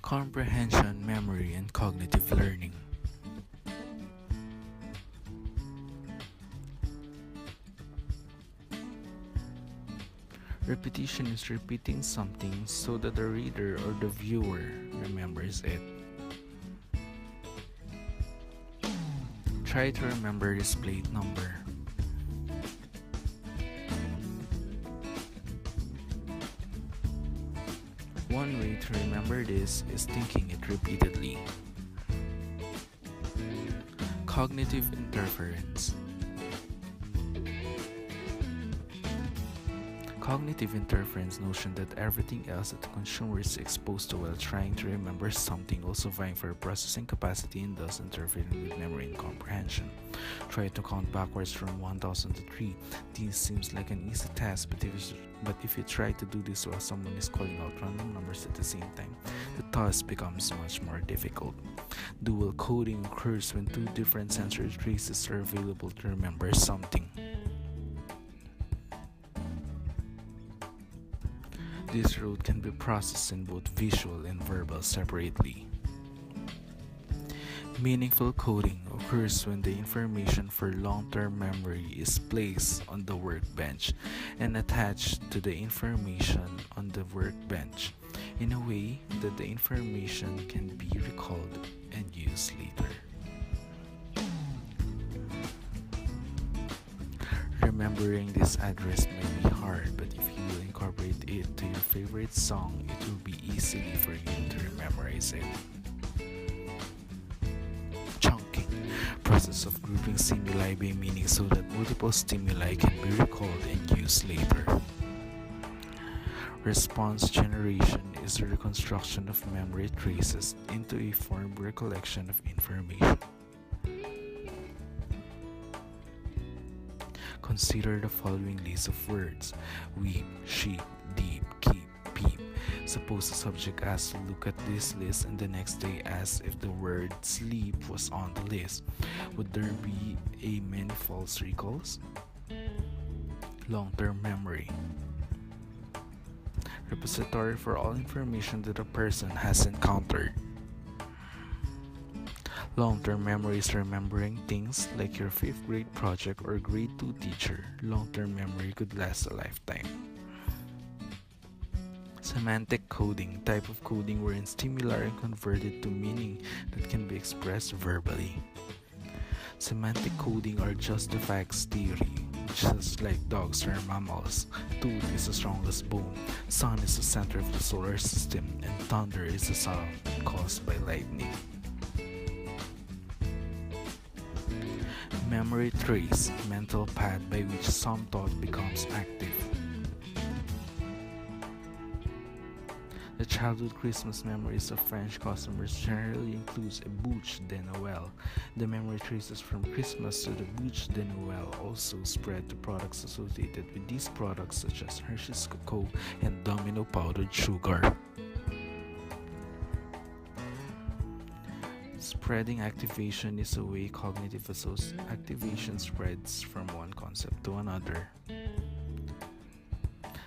Comprehension, memory, and cognitive learning. Repetition is repeating something so that the reader or the viewer remembers it. Try to remember this plate number. One way to remember this is thinking it repeatedly. Cognitive interference. Cognitive interference notion that everything else that the consumer is exposed to while trying to remember something also vying for processing capacity and thus interfering with memory and comprehension. Try to count backwards from 1000 to 3. This seems like an easy task, but if you try to do this while someone is calling out random numbers at the same time, the task becomes much more difficult. Dual coding occurs when two different sensory traces are available to remember something. This route can be processed in both visual and verbal separately. Meaningful coding occurs when the information for long-term memory is placed on the workbench and attached to the information on the workbench in a way that the information can be recalled and used later. Remembering this address may be hard, but if you will incorporate it to your favorite song, it will be easy for you to memorize it. Chunking, process of grouping stimuli by meaning so that multiple stimuli can be recalled and used later. Response generation is the reconstruction of memory traces into a formed recollection of information. Consider the following list of words: weep, sheep, deep, keep, peep. Suppose the subject asks to look at this list and the next day asks if the word sleep was on the list. Would there be a many false recalls? Long-term memory. Repository for all information that a person has encountered. Long-term memory is remembering things like your 5th grade project or grade 2 teacher. Long-term memory could last a lifetime. Semantic coding, type of coding wherein stimuli are converted to meaning that can be expressed verbally. Semantic coding are just the facts theory. Just like dogs are mammals, tooth is the strongest bone, sun is the center of the solar system, and thunder is the sound caused by lightning. Memory trace, mental path by which some thought becomes active. The childhood Christmas memories of French customers generally includes a bûche de Noël. The memory traces from Christmas to the bûche de Noël also spread to products associated with these products such as Hershey's Cocoa and Domino powdered sugar. Spreading activation is a way cognitive activation spreads from one concept to another.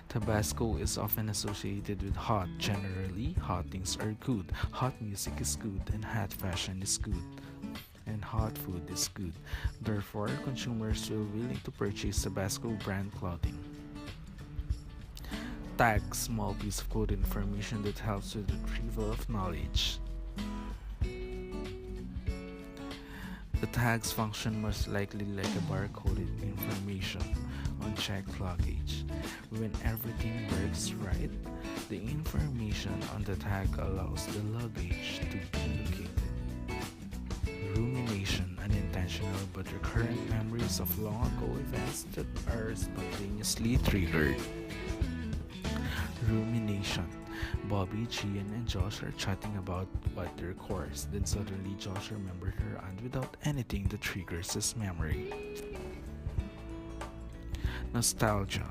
Tabasco is often associated with hot. Generally, hot things are good. Hot music is good, and hot fashion is good, and hot food is good. Therefore, consumers will be willing to purchase Tabasco brand clothing. Tag, small piece of code information that helps with retrieval of knowledge. The tags function most likely like a barcoded information on checked luggage. When everything works right, the information on the tag allows the luggage to be located. Rumination, unintentional but recurrent memories of long ago events that are spontaneously triggered. Rumination. Bobby, Gian, and Josh are chatting about what their course. Then suddenly Josh remembered her aunt without anything that triggers his memory. Nostalgia,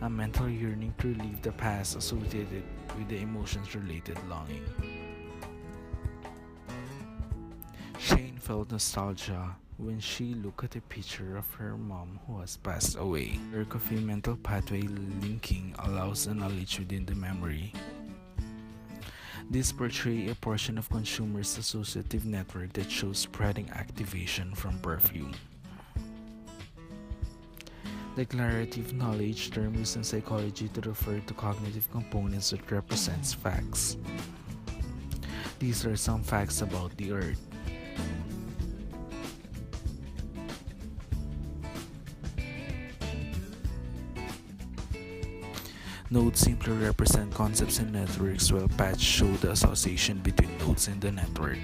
a mental yearning to relive the past associated with the emotions-related longing. Shane felt nostalgia when she looked at a picture of her mom who has passed away. Work of a mental pathway linking allows the knowledge within the memory. These portray a portion of consumers' associative network that shows spreading activation from perfume. Declarative knowledge, term used in psychology to refer to cognitive components that represents facts. These are some facts about the Earth. Nodes simply represent concepts in networks, while paths show the association between nodes in the network.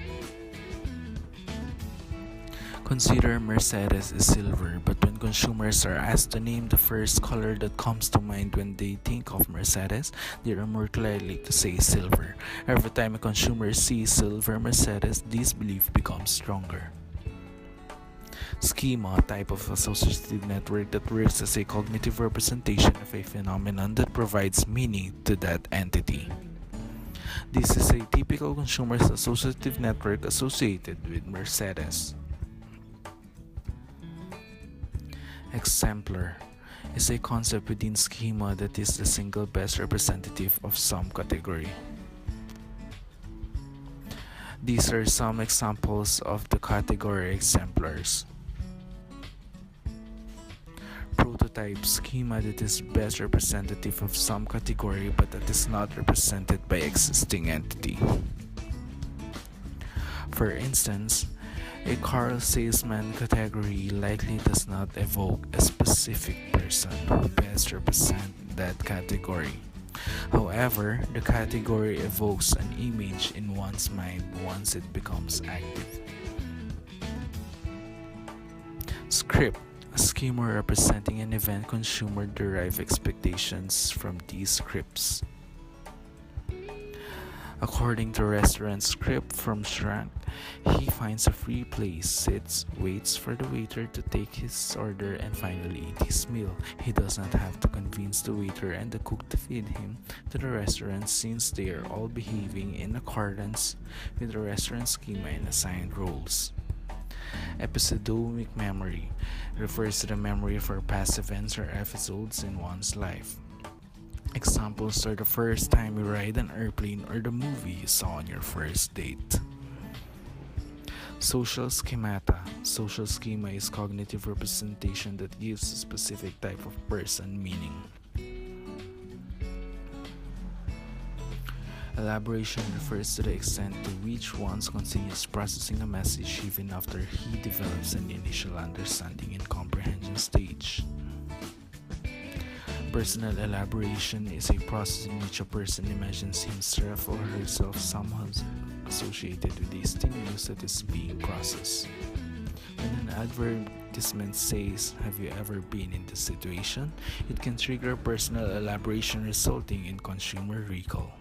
Consider Mercedes is silver, but when consumers are asked to name the first color that comes to mind when they think of Mercedes, they are more likely to say silver. Every time a consumer sees silver Mercedes, this belief becomes stronger. Schema, a type of associative network that works as a cognitive representation of a phenomenon that provides meaning to that entity. This is a typical consumer's associative network associated with Mercedes. Exemplar is a concept within schema that is the single best representative of some category. These are some examples of the category exemplars. Prototype schema that is best representative of some category but that is not represented by existing entity. For instance, a car salesman category likely does not evoke a specific person who best represents that category. However, the category evokes an image in one's mind once it becomes active. Script, a schema representing an event consumer derive expectations from these scripts. According to restaurant script from Shrek, he finds a free place, sits, waits for the waiter to take his order, and finally eat his meal. He does not have to convince the waiter and the cook to feed him to the restaurant since they are all behaving in accordance with the restaurant schema and assigned roles. Episodic memory refers to the memory for past events or episodes in one's life. Examples are the first time you ride an airplane or the movie you saw on your first date. Social schemata. Social schema is cognitive representation that gives a specific type of person meaning. Elaboration refers to the extent to which one continues processing a message even after he develops an initial understanding in comprehension stage. Personal elaboration is a process in which a person imagines himself or herself somehow associated with a stimulus that is being processed. When an advertisement says, "Have you ever been in this situation?" it can trigger personal elaboration resulting in consumer recall.